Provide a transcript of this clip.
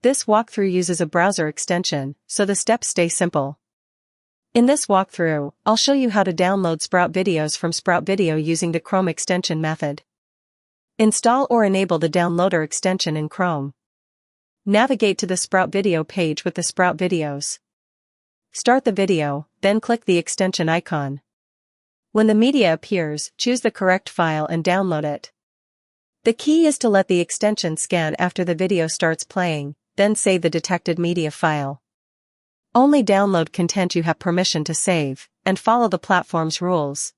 This walkthrough uses a browser extension, so the steps stay simple. In this walkthrough, I'll show you how to download Sprout videos from Sprout Video using the Chrome extension method. Install or enable the downloader extension in Chrome. Navigate to the Sprout Video page with the Sprout videos. Start the video, then click the extension icon. When the media appears, choose the correct file and download it. The key is to let the extension scan after the video starts playing, then save the detected media file. Only download content you have permission to save, and follow the platform's rules.